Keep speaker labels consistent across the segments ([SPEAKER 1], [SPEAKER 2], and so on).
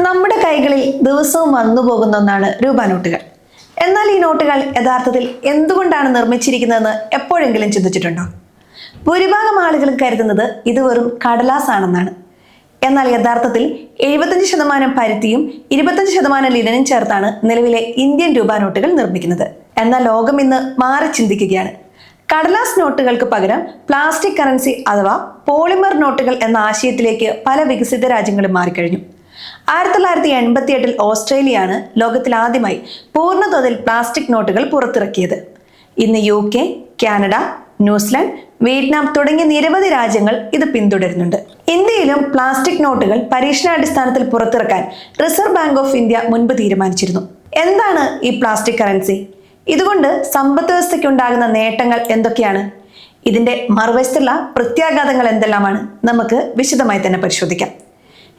[SPEAKER 1] നമ്മുടെ കൈകളിൽ ദിവസവും വന്നു പോകുന്ന ഒന്നാണ് രൂപ നോട്ടുകൾ. എന്നാൽ ഈ നോട്ടുകൾ യഥാർത്ഥത്തിൽ എന്തുകൊണ്ടാണ് നിർമ്മിച്ചിരിക്കുന്നതെന്ന് എപ്പോഴെങ്കിലും ചിന്തിച്ചിട്ടുണ്ടോ? ഭൂരിഭാഗം ആളുകളും കരുതുന്നത് ഇത് വെറും കടലാസാണെന്നാണ്. എന്നാൽ യഥാർത്ഥത്തിൽ 75% പരുത്തിയും 25% ലിനനും ചേർത്താണ് നിലവിലെ ഇന്ത്യൻ രൂപ നോട്ടുകൾ നിർമ്മിക്കുന്നത്. എന്നാൽ ലോകം ഇന്ന് മാറി ചിന്തിക്കുകയാണ്. കടലാസ് നോട്ടുകൾക്ക് പകരം പ്ലാസ്റ്റിക് കറൻസി അഥവാ പോളിമർ നോട്ടുകൾ എന്ന ആശയത്തിലേക്ക് പല വികസിത രാജ്യങ്ങളും മാറിക്കഴിഞ്ഞു. 1988 ഓസ്ട്രേലിയയാണ് ലോകത്തിൽ ആദ്യമായി പൂർണ്ണതോതിൽ പ്ലാസ്റ്റിക് നോട്ടുകൾ പുറത്തിറക്കിയത്. ഇന്ന് UK, കാനഡ, ന്യൂസിലാൻഡ്, വിയറ്റ്നാം തുടങ്ങിയ നിരവധി രാജ്യങ്ങൾ ഇത് പിന്തുടരുന്നുണ്ട്. ഇന്ത്യയിലും പ്ലാസ്റ്റിക് നോട്ടുകൾ പരീക്ഷണാടിസ്ഥാനത്തിൽ പുറത്തിറക്കാൻ റിസർവ് ബാങ്ക് ഓഫ് ഇന്ത്യ മുൻപ് തീരുമാനിച്ചിരുന്നു. എന്താണ് ഈ പ്ലാസ്റ്റിക് കറൻസി? ഇതുകൊണ്ട് സമ്പദ് വ്യവസ്ഥയ്ക്ക് ഉണ്ടാകുന്ന നേട്ടങ്ങൾ എന്തൊക്കെയാണ്? ഇതിന്റെ മറുവശത്തുള്ള പ്രത്യാഘാതങ്ങൾ എന്തെല്ലാമാണ്? നമുക്ക് വിശദമായി തന്നെ പരിശോധിക്കാം.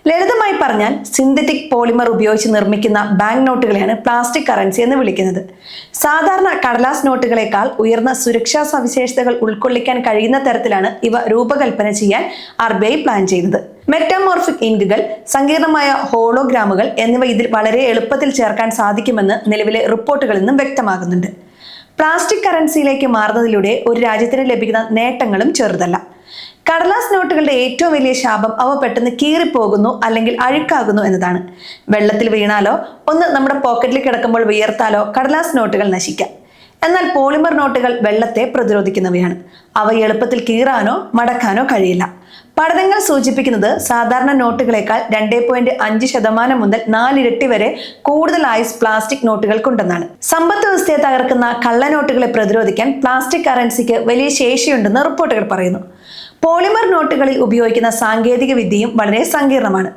[SPEAKER 1] ലളിതമായി പറഞ്ഞാൽ സിന്തറ്റിക് പോളിമർ ഉപയോഗിച്ച് നിർമ്മിക്കുന്ന ബാങ്ക് നോട്ടുകളെയാണ് പ്ലാസ്റ്റിക് കറൻസി എന്ന് വിളിക്കുന്നത്. സാധാരണ കടലാസ് നോട്ടുകളെക്കാൾ ഉയർന്ന സുരക്ഷാ സവിശേഷതകൾ ഉൾക്കൊള്ളിക്കാൻ കഴിയുന്ന തരത്തിലാണ് ഇവ രൂപകൽപ്പന ചെയ്യാൻ RBI പ്ലാൻ ചെയ്യുന്നത്. മെറ്റാമോർഫിക് ഇങ്കുകൾ, സങ്കീർണമായ ഹോളോഗ്രാമുകൾ എന്നിവ ഇതിൽ വളരെ എളുപ്പത്തിൽ ചേർക്കാൻ സാധിക്കുമെന്ന് നിലവിലെ റിപ്പോർട്ടുകളിൽ നിന്നും വ്യക്തമാകുന്നുണ്ട്. പ്ലാസ്റ്റിക് കറൻസിയിലേക്ക് മാറുന്നതിലൂടെ ഒരു രാജ്യത്തിന് ലഭിക്കുന്ന നേട്ടങ്ങളും ചെറുതല്ല. കടലാസ് നോട്ടുകളുടെ ഏറ്റവും വലിയ ശാപം അവ പെട്ടെന്ന് കീറിപ്പോകുന്നു അല്ലെങ്കിൽ അഴുക്കാകുന്നു എന്നതാണ്. വെള്ളത്തിൽ വീണാലോ ഒന്ന് നമ്മുടെ പോക്കറ്റിൽ കിടക്കുമ്പോൾ വിയർത്താലോ കടലാസ് നോട്ടുകൾ നശിക്കാം. എന്നാൽ പോളിമർ നോട്ടുകൾ വെള്ളത്തെ പ്രതിരോധിക്കുന്നവയാണ്. അവ എളുപ്പത്തിൽ കീറാനോ മടക്കാനോ കഴിയില്ല. പഠനങ്ങൾ സൂചിപ്പിക്കുന്നത് സാധാരണ നോട്ടുകളെക്കാൾ 2.5% മുതൽ 4 ഇരട്ടി വരെ കൂടുതൽ ആയുസ് പ്ലാസ്റ്റിക് നോട്ടുകൾക്കുണ്ടെന്നാണ്. സമ്പദ് വ്യവസ്ഥയെ തകർക്കുന്ന കള്ളനോട്ടുകളെ പ്രതിരോധിക്കാൻ പ്ലാസ്റ്റിക് കറൻസിക്ക് വലിയ ശേഷിയുണ്ടെന്ന് റിപ്പോർട്ടുകൾ പറയുന്നു. പോളിമർ നോട്ടുകളിൽ ഉപയോഗിക്കുന്ന സാങ്കേതിക വിദ്യയും വളരെ സങ്കീർണമാണ്.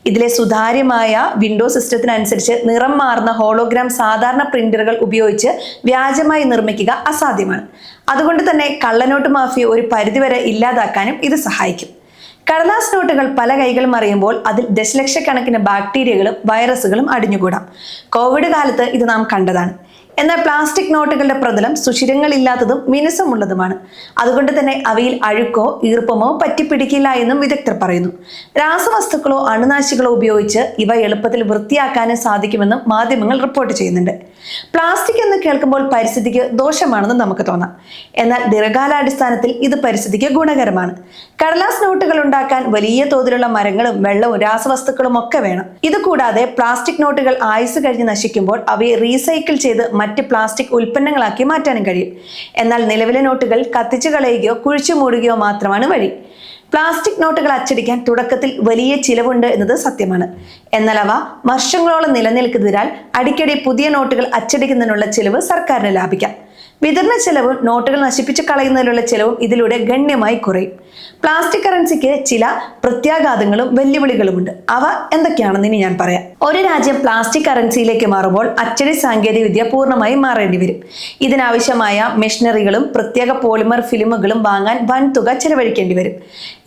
[SPEAKER 1] ഇതിലെ സുതാര്യമായ വിൻഡോ സിസ്റ്റത്തിനനുസരിച്ച് നിറം മാറുന്ന ഹോളോഗ്രാം സാധാരണ പ്രിന്ററുകൾ ഉപയോഗിച്ച് വ്യാജമായി നിർമ്മിക്കുക അസാധ്യമാണ്. അതുകൊണ്ട് തന്നെ കള്ളനോട്ട് മാഫിയ ഒരു പരിധിവരെ ഇല്ലാതാക്കാനും ഇത് സഹായിക്കും. കടലാസ് നോട്ടുകൾ പല കൈകളും അറിയുമ്പോൾ അതിൽ ദശലക്ഷക്കണക്കിന് ബാക്ടീരിയകളും വൈറസുകളും അടിഞ്ഞുകൂടാം. കോവിഡ് കാലത്ത് ഇത് നാം കണ്ടതാണ്. എന്നാൽ പ്ലാസ്റ്റിക് നോട്ടുകളുടെ പ്രതലം സുഷിരങ്ങളില്ലാത്തതും മിനുസമുള്ളതുമാണ്. അതുകൊണ്ട് തന്നെ അവയിൽ അഴുക്കോ ഈർപ്പമോ പറ്റിപ്പിടിക്കില്ല എന്നും വിദഗ്ധർ പറയുന്നു. രാസവസ്തുക്കളോ അണുനാശികളോ ഉപയോഗിച്ച് ഇവ എളുപ്പത്തിൽ വൃത്തിയാക്കാനും സാധിക്കുമെന്നും മാധ്യമങ്ങൾ റിപ്പോർട്ട് ചെയ്യുന്നുണ്ട്. പ്ലാസ്റ്റിക് എന്ന് കേൾക്കുമ്പോൾ പരിസ്ഥിതിക്ക് ദോഷമാണെന്ന് നമുക്ക് തോന്നാം. എന്നാൽ ദീർഘകാലാടിസ്ഥാനത്തിൽ ഇത് പരിസ്ഥിതിക്ക് ഗുണകരമാണ്. കടലാസ് നോട്ടുകൾ ഉണ്ടാക്കാൻ വലിയ തോതിലുള്ള മരങ്ങളും വെള്ളവും രാസവസ്തുക്കളും ഒക്കെ വേണം. ഇതുകൂടാതെ പ്ലാസ്റ്റിക് നോട്ടുകൾ ആയുസ് കഴിഞ്ഞ് നശിക്കുമ്പോൾ അവയെ റീസൈക്കിൾ ചെയ്ത് മറ്റ് പ്ലാസ്റ്റിക് ഉൽപ്പന്നങ്ങളാക്കി മാറ്റാനും കഴിയും. എന്നാൽ നിലവിലെ നോട്ടുകൾ കത്തിച്ചു കളയുകയോ കുഴിച്ചു മൂടുകയോ മാത്രമാണ് വഴി. പ്ലാസ്റ്റിക് നോട്ടുകൾ അച്ചടിക്കാൻ തുടക്കത്തിൽ വലിയ ചിലവുണ്ട് എന്നത് സത്യമാണ്. എന്നാൽ അവ വർഷങ്ങളോളം നിലനിൽക്കുന്നതിനാൽ അടിക്കടി പുതിയ നോട്ടുകൾ അച്ചടിക്കുന്നതിനുള്ള ചിലവ് സർക്കാരിന് ലാഭിക്കാം. വിതരണ ചെലവും നോട്ടുകൾ നശിപ്പിച്ച് കളയുന്നതിനുള്ള ചെലവും ഇതിലൂടെ ഗണ്യമായി കുറയും. പ്ലാസ്റ്റിക് കറൻസിക്ക് ചില പ്രത്യാഘാതങ്ങളും വെല്ലുവിളികളുമുണ്ട്. അവ എന്തൊക്കെയാണെന്ന് ഇനി ഞാൻ പറയാം. ഒരു രാജ്യം പ്ലാസ്റ്റിക് കറൻസിയിലേക്ക് മാറുമ്പോൾ അച്ചടി സാങ്കേതിക വിദ്യ പൂർണ്ണമായും മാറേണ്ടി വരും. ഇതിനാവശ്യമായ മെഷീനറികളും പ്രത്യേക പോളിമർ ഫിലിമുകളും വാങ്ങാൻ വൻതുക ചെലവഴിക്കേണ്ടി വരും.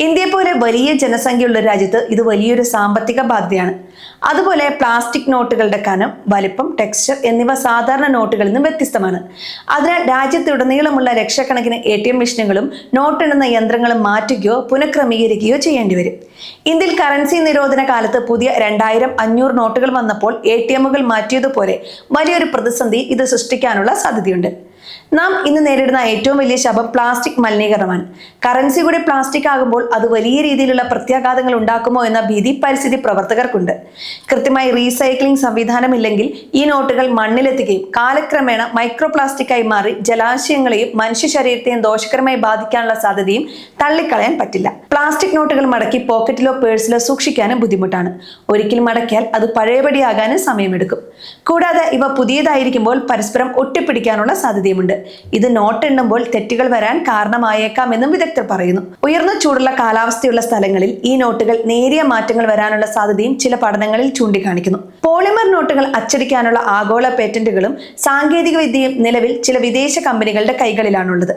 [SPEAKER 1] ഇന്ത്യയെ പോലെ വലിയ ജനസംഖ്യയുള്ള രാജ്യത്ത് ഇത് വലിയൊരു സാമ്പത്തിക ബാധ്യതയാണ്. അതുപോലെ പ്ലാസ്റ്റിക് നോട്ടുകളുടെ കനം, വലിപ്പം, ടെക്സ്ചർ എന്നിവ സാധാരണ നോട്ടുകളിൽ നിന്നും വ്യത്യസ്തമാണ്. അതിനാൽ രാജ്യത്തുടനീളമുള്ള ലക്ഷക്കണക്കിന് ATM മെഷീനുകളും നോട്ടെണ്ണുന്ന യന്ത്രങ്ങളും മാറ്റുകയോ പുനഃക്രമീകരിക്കുകയോ ചെയ്യേണ്ടി വരും. ഇന്ത്യയിൽ കറൻസി നിരോധന കാലത്ത് പുതിയ 2000, 500 നോട്ടുകൾ വന്നപ്പോൾ ATMകൾ മാറ്റിയതുപോലെ വലിയൊരു പ്രതിസന്ധി ഇത് സൃഷ്ടിക്കാനുള്ള സാധ്യതയുണ്ട്. നാം ഇന്ന് നേരിടുന്ന ഏറ്റവും വലിയ ശാപം പ്ലാസ്റ്റിക് മലിനീകരണമാണ്. കറൻസി കൂടി പ്ലാസ്റ്റിക് ആകുമ്പോൾ അത് വലിയ രീതിയിലുള്ള പ്രത്യാഘാതങ്ങൾ ഉണ്ടാക്കുമോ എന്ന ഭീതി പരിസ്ഥിതി പ്രവർത്തകർക്കുണ്ട്. കൃത്യമായി റീസൈക്ലിംഗ് സംവിധാനമില്ലെങ്കിൽ ഈ നോട്ടുകൾ മണ്ണിലെത്തുകയും കാലക്രമേണ മൈക്രോ പ്ലാസ്റ്റിക്കായി മാറി ജലാശയങ്ങളെയും മനുഷ്യ ശരീരത്തെയും ദോഷകരമായി ബാധിക്കാനുള്ള സാധ്യതയും തള്ളിക്കളയാൻ പറ്റില്ല. പ്ലാസ്റ്റിക് നോട്ടുകൾ മടക്കി പോക്കറ്റിലോ പേഴ്സിലോ സൂക്ഷിക്കാനും ബുദ്ധിമുട്ടാണ്. ഒരിക്കൽ മടക്കിയാൽ അത് പഴയപടിയാകാനും സമയമെടുക്കും. കൂടാതെ ഇവ പുതിയതായിരിക്കുമ്പോൾ പരസ്പരം ഒട്ടിപ്പിടിക്കാനുള്ള സാധ്യതയുമുണ്ട്. ഇത് നോട്ട് എണ്ണുമ്പോൾ തെറ്റുകൾ വരാൻ കാരണമായേക്കാമെന്നും വിദഗ്ധർ പറയുന്നു. ഉയർന്ന ചൂടുള്ള കാലാവസ്ഥയുള്ള സ്ഥലങ്ങളിൽ ഈ നോട്ടുകൾ നേരിയ മാറ്റങ്ങൾ വരാനുള്ള സാധ്യതയും ചില പഠനങ്ങളിൽ ചൂണ്ടിക്കാണിക്കുന്നു. പോളിമർ നോട്ടുകൾ അച്ചടിക്കാനുള്ള ആഗോള പേറ്റന്റുകളും സാങ്കേതിക വിദ്യയും നിലവിൽ ചില വിദേശ കമ്പനികളുടെ കൈകളിലാണുള്ളത്.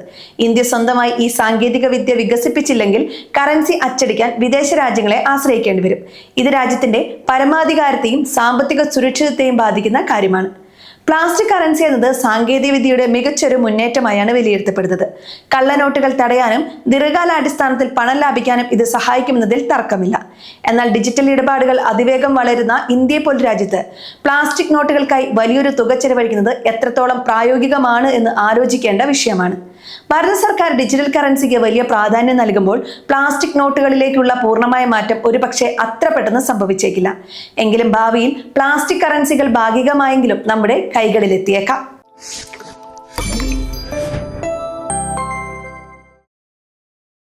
[SPEAKER 1] ഇന്ത്യ സ്വന്തമായി ഈ സാങ്കേതിക വിദ്യ വികസിപ്പിച്ചില്ലെങ്കിൽ കറൻസി അച്ചടിക്കാൻ വിദേശ രാജ്യങ്ങളെ ആശ്രയിക്കേണ്ടി വരും. ഇത് രാജ്യത്തിന്റെ പരമാധികാരത്തെയും സാമ്പത്തിക സുരക്ഷിതത്വത്തെയും ബാധിക്കുന്ന കാര്യമാണ്. പ്ലാസ്റ്റിക് കറൻസി എന്നത് സാങ്കേതികവിദ്യയുടെ മികച്ചൊരു മുന്നേറ്റമായാണ് വിലയിരുത്തപ്പെടുന്നത്. കള്ളനോട്ടുകൾ തടയാനും ദീർഘകാലാടിസ്ഥാനത്തിൽ പണം ലാഭിക്കാനും ഇത് സഹായിക്കുമെന്നതിൽ തർക്കമില്ല. എന്നാൽ ഡിജിറ്റൽ ഇടപാടുകൾ അതിവേഗം വളരുന്ന ഇന്ത്യയെ പോലെ രാജ്യത്ത് പ്ലാസ്റ്റിക് നോട്ടുകൾക്കായി വലിയൊരു തുക ചെലവഴിക്കുന്നത് എത്രത്തോളം പ്രായോഗികമാണ് എന്ന് ആലോചിക്കേണ്ട വിഷയമാണ്. ഭാരത സർക്കാർ ഡിജിറ്റൽ കറൻസിക്ക് വലിയ പ്രാധാന്യം നൽകുമ്പോൾ പ്ലാസ്റ്റിക് നോട്ടുകളിലേക്കുള്ള പൂർണ്ണമായ മാറ്റം ഒരുപക്ഷെ അത്ര പെട്ടെന്ന് സംഭവിച്ചേക്കില്ല. എങ്കിലും ഭാവിയിൽ പ്ലാസ്റ്റിക് കറൻസികൾ ഭാഗികമായെങ്കിലും നമ്മുടെ കൈകളിലെത്തിയേക്കാം.